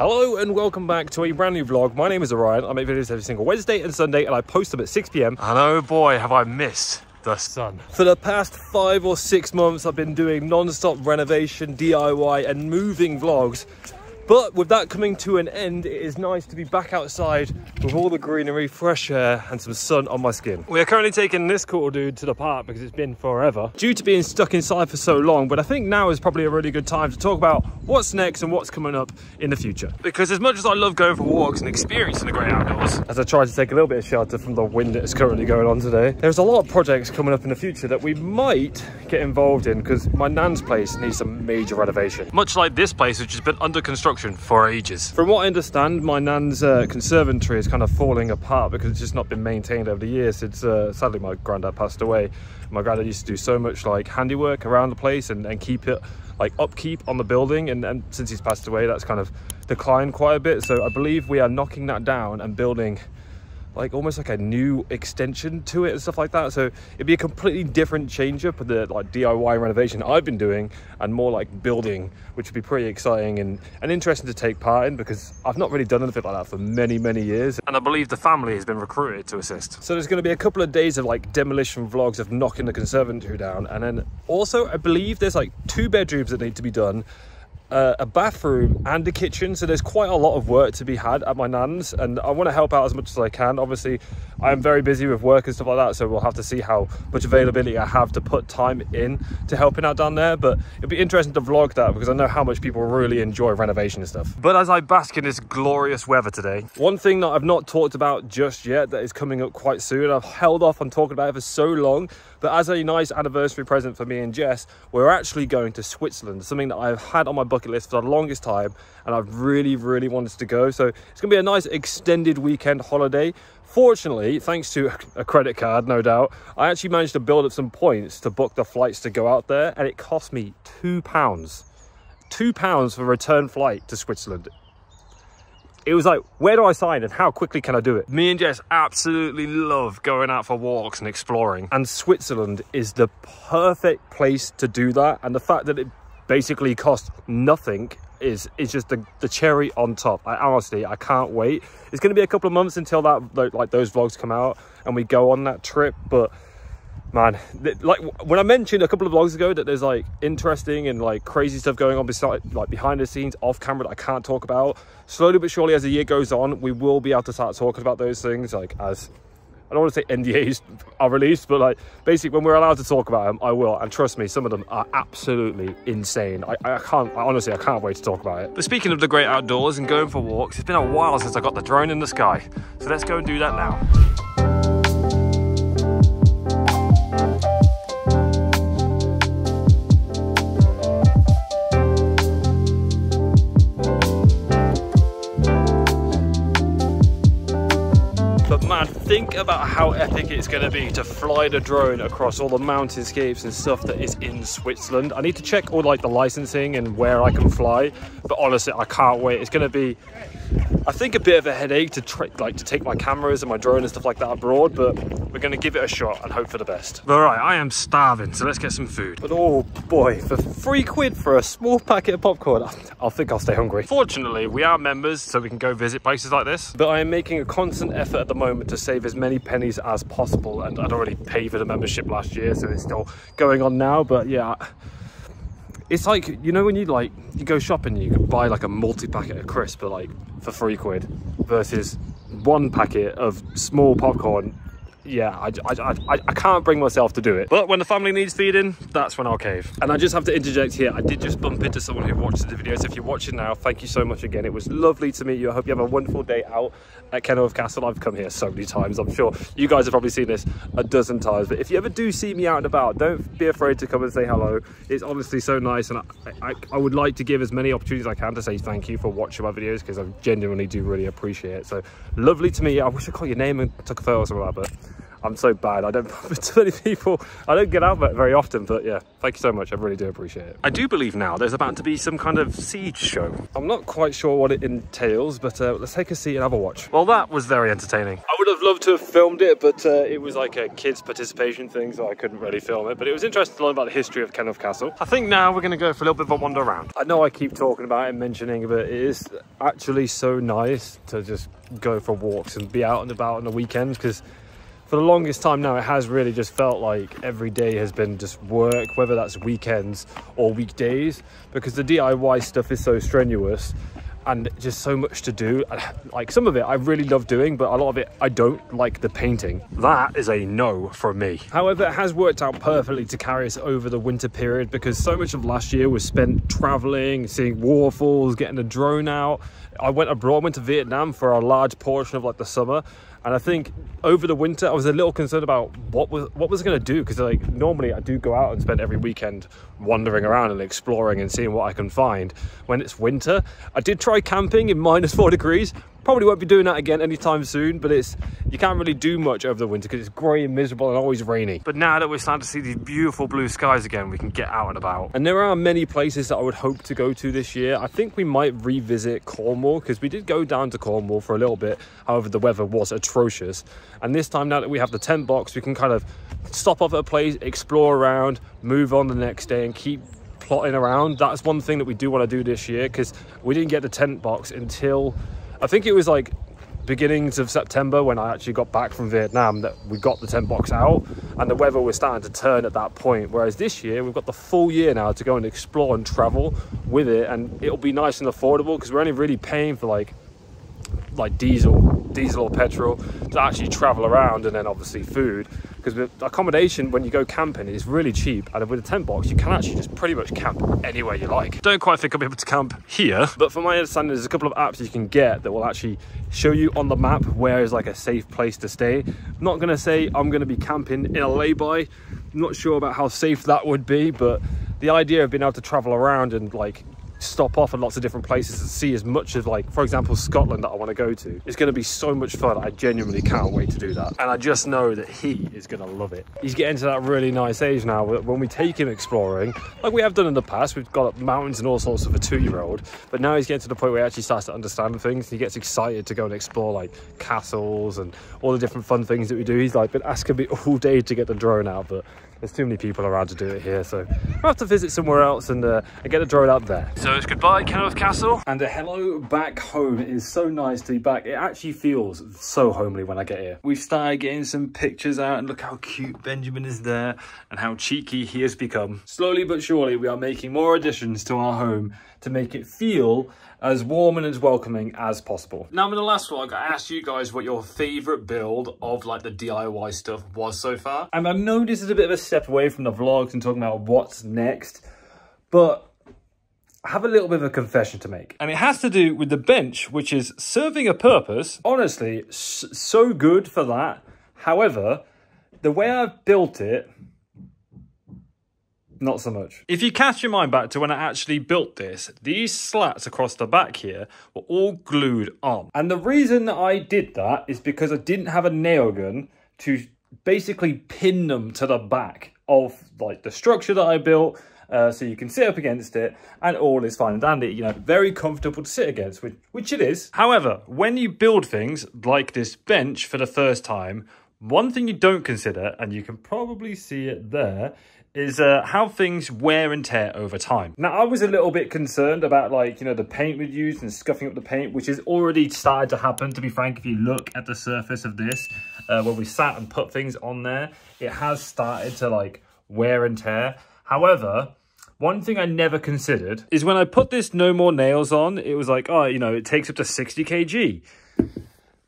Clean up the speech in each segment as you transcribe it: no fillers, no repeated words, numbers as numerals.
Hello and welcome back to a brand new vlog. My name is Orion. I make videos every single Wednesday and Sunday and I post them at 6 p.m. And oh boy, have I missed the sun. For the past 5 or 6 months, I've been doing non-stop renovation, DIY and moving vlogs. But with that coming to an end, it is nice to be back outside with all the greenery, fresh air and some sun on my skin. We are currently taking this cool dude to the park because it's been forever due to being stuck inside for so long. But I think now is probably a really good time to talk about what's next and what's coming up in the future. Because as much as I love going for walks and experiencing the great outdoors, as I try to take a little bit of shelter from the wind that's currently going on today, there's a lot of projects coming up in the future that we might get involved in because my nan's place needs some major renovation. Much like this place, which has been under construction for ages. From what I understand, my nan's conservatory is kind of falling apart because it's just not been maintained over the years since sadly my granddad passed away. My granddad used to do so much like handiwork around the place and keep it like upkeep on the building, and since he's passed away that's kind of declined quite a bit. So I believe we are knocking that down and building like almost like a new extension to it and stuff like that. So it'd be a completely different change up of the like DIY renovation I've been doing and more like building, which would be pretty exciting and interesting to take part in because I've not really done anything like that for many years, and I believe the family has been recruited to assist. So there's going to be a couple of days of like demolition vlogs of knocking the conservatory down, and then also I believe there's like 2 bedrooms that need to be done, a bathroom and a kitchen. So there's quite a lot of work to be had at my nan's and I want to help out as much as I can. Obviously I'm very busy with work and stuff like that, so we'll have to see how much availability I have to put time in to helping out down there. But it'll be interesting to vlog that because I know how much people really enjoy renovation and stuff. But as I bask in this glorious weather today, one thing that I've not talked about just yet that is coming up quite soon, I've held off on talking about it for so long, but as a nice anniversary present for me and Jess, we're actually going to Switzerland, something that I've had on my bucket list for the longest time and I've really wanted to go. So it's gonna be a nice extended weekend holiday. Fortunately, thanks to a credit card, no doubt, I actually managed to build up some points to book the flights to go out there, and it cost me £2. £2 for a return flight to Switzerland. It was like, where do I sign and how quickly can I do it? Me and Jess absolutely love going out for walks and exploring, and Switzerland is the perfect place to do that. And the fact that it basically costs nothing is just the cherry on top. Honestly, I can't wait. It's going to be a couple of months until that like those vlogs come out and we go on that trip, but man, like when I mentioned a couple of vlogs ago that there's like interesting and like crazy stuff going on beside, like behind the scenes, off camera, that I can't talk about, slowly but surely as the year goes on we will be able to start talking about those things, like as I don't want to say NDAs are released, but like basically when we're allowed to talk about them, I will. And trust me, some of them are absolutely insane. Honestly, I can't wait to talk about it. But speaking of the great outdoors and going for walks, it's been a while since I got the drone in the sky. So let's go and do that now. But man, think about how epic it's going to be to fly the drone across all the mountainscapes and stuff that is in Switzerland. I need to check all like the licensing and where I can fly, but honestly, I can't wait. It's going to be, I think, a bit of a headache to take my cameras and my drone and stuff like that abroad, but we're going to give it a shot and hope for the best. All right, I am starving, so let's get some food. But oh boy, for £3 for a small packet of popcorn, I think I'll stay hungry. Fortunately, we are members, so we can go visit places like this, but I am making a constant effort at the moment to save as many pennies as possible, and I'd already paid for the membership last year, so it's still going on now. But yeah, it's like, you know, when you go shopping, you can buy like a multi-packet of crisps for like for £3 versus 1 packet of small popcorn. Yeah, I can't bring myself to do it. But when the family needs feeding, that's when I'll cave. And I just have to interject here, I did just bump into someone who watches the video, so if you're watching now, thank you so much again. It was lovely to meet you. I hope you have a wonderful day out at Kenilworth Castle. I've come here so many times. I'm sure you guys have probably seen this a dozen times, but if you ever do see me out and about, don't be afraid to come and say hello. It's honestly so nice, and I would like to give as many opportunities as I can to say thank you for watching my videos, because I genuinely do really appreciate it. So lovely to meet you. I wish I caught your name and took a photo or something like that, but I'm so bad. I don't bump into many people. I don't get out very often, but yeah, thank you so much. I really do appreciate it. I do believe now there's about to be some kind of siege show. I'm not quite sure what it entails, but let's take a seat and have a watch. Well, that was very entertaining. I would have loved to have filmed it, but it was like a kids participation thing, so I couldn't really film it. But it was interesting to learn about the history of Kenilworth Castle. I think now we're going to go for a little bit of a wander around. I know I keep talking about it and mentioning it, but it is actually so nice to just go for walks and be out and about on the weekends, because for the longest time now, it has really just felt like every day has been just work, whether that's weekends or weekdays, because the DIY stuff is so strenuous and just so much to do. Like, some of it I really love doing, but a lot of it I don't, like the painting. That is a no from me. However, it has worked out perfectly to carry us over the winter period, because so much of last year was spent traveling, seeing waterfalls, getting a drone out. I went abroad, went to Vietnam for a large portion of like the summer. And I think over the winter, I was a little concerned about what was I going to do, because like normally I do go out and spend every weekend wandering around and exploring and seeing what I can find. When it's winter, I did try camping in -4 degrees. Probably won't be doing that again anytime soon, but you can't really do much over the winter because it's grey and miserable and always rainy. But now that we're starting to see these beautiful blue skies again, we can get out and about. And there are many places that I would hope to go to this year. I think we might revisit Cornwall, because we did go down to Cornwall for a little bit. However, the weather was atrocious. And this time, now that we have the tent box, we can kind of stop off at a place, explore around, move on the next day, and keep plotting around. That's one thing that we do want to do this year, because we didn't get the tent box until I think it was like beginnings of September, when I actually got back from Vietnam, that we got the tent box out, and the weather was starting to turn at that point. Whereas this year, we've got the full year now to go and explore and travel with it, and it'll be nice and affordable, because we're only really paying for like diesel or petrol to actually travel around, and then obviously food, because with accommodation when you go camping is really cheap, and with a tent box you can actually just pretty much camp anywhere you like. Don't quite think I'll be able to camp here, but from my understanding there's a couple of apps you can get that will actually show you on the map where is like a safe place to stay. I'm not going to say I'm going to be camping in a lay-by. I'm not sure about how safe that would be, but the idea of being able to travel around and like stop off at lots of different places and see as much of, like, for example, Scotland that I want to go to, it's going to be so much fun. I genuinely can't wait to do that, and I just know that he is going to love it. He's getting to that really nice age now when we take him exploring, like we have done in the past. We've got up mountains and all sorts of a 2-year-old, but now he's getting to the point where he actually starts to understand things. He gets excited to go and explore like castles and all the different fun things that we do. He's like been asking me all day to get the drone out, but there's too many people around to do it here, so I'll have to visit somewhere else and get the drone out there. So it's goodbye, Kenilworth Castle, and a hello back home. It is so nice to be back. It actually feels so homely when I get here. We've started getting some pictures out, and look how cute Benjamin is there and how cheeky he has become. Slowly but surely, we are making more additions to our home to make it feel as warm and as welcoming as possible. Now, in the last vlog, I asked you guys what your favorite build of like the DIY stuff was so far. And I know this is a bit of a step away from the vlogs and talking about what's next, but I have a little bit of a confession to make. And it has to do with the bench, which is serving a purpose. Honestly, so good for that. However, the way I've built it, not so much. If you cast your mind back to when I actually built this, these slats across the back here were all glued on. And the reason that I did that is because I didn't have a nail gun to basically pin them to the back of like the structure that I built, so you can sit up against it and all is fine and dandy, you know, very comfortable to sit against, which it is. However, when you build things like this bench for the first time, one thing you don't consider, and you can probably see it there, is how things wear and tear over time. Now, I was a little bit concerned about, like, you know, the paint we'd used and scuffing up the paint, which has already started to happen, to be frank. If you look at the surface of this, when we sat and put things on there, it has started to, like, wear and tear. However, one thing I never considered is when I put this no more nails on, it was like, oh, you know, it takes up to 60 kg.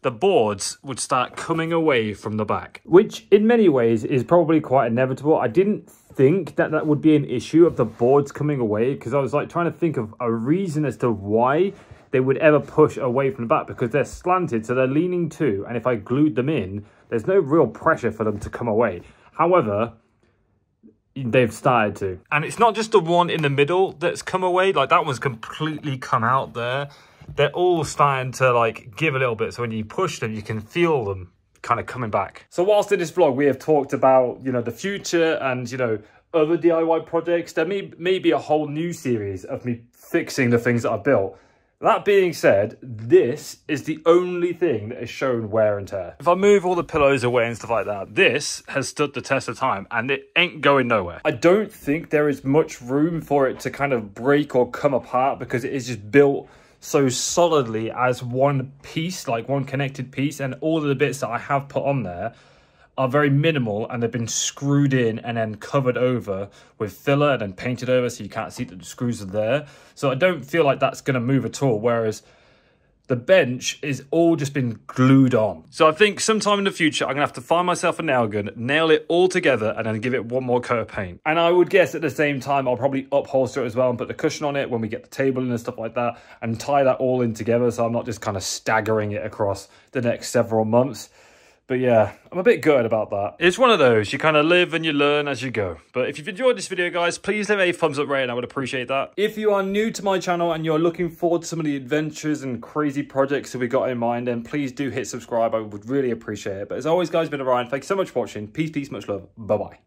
The boards would start coming away from the back, which in many ways is probably quite inevitable. I didn't think that that would be an issue of the boards coming away, because I was like trying to think of a reason as to why they would ever push away from the back, because they're slanted, so they're leaning too, and if I glued them in, there's no real pressure for them to come away. However, they've started to. And it's not just the one in the middle that's come away, like that one's completely come out there. They're all starting to like give a little bit, so when you push them, you can feel them kind of coming back. So whilst in this vlog we have talked about, you know, the future and, you know, other DIY projects, there may be a whole new series of me fixing the things that I built. That being said, this is the only thing that has shown wear and tear. If I move all the pillows away and stuff like that, this has stood the test of time and it ain't going nowhere. I don't think there is much room for it to kind of break or come apart because it is just built so solidly as one piece, like one connected piece, and all of the bits that I have put on there are very minimal and they've been screwed in and then covered over with filler and then painted over so you can't see that the screws are there. So I don't feel like that's going to move at all, whereas the bench is all just been glued on. So I think sometime in the future, I'm going to have to find myself a nail gun, nail it all together, and then give it one more coat of paint. And I would guess at the same time, I'll probably upholster it as well and put the cushion on it when we get the table in and stuff like that, and tie that all in together so I'm not just kind of staggering it across the next several months. But yeah, I'm a bit gutted about that. It's one of those, you kind of live and you learn as you go. But if you've enjoyed this video, guys, please leave a thumbs up rating. I would appreciate that. If you are new to my channel and you're looking forward to some of the adventures and crazy projects that we got in mind, then please do hit subscribe. I would really appreciate it. But as always, guys, been Orion. Thank you so much for watching. Peace, peace, much love. Bye-bye.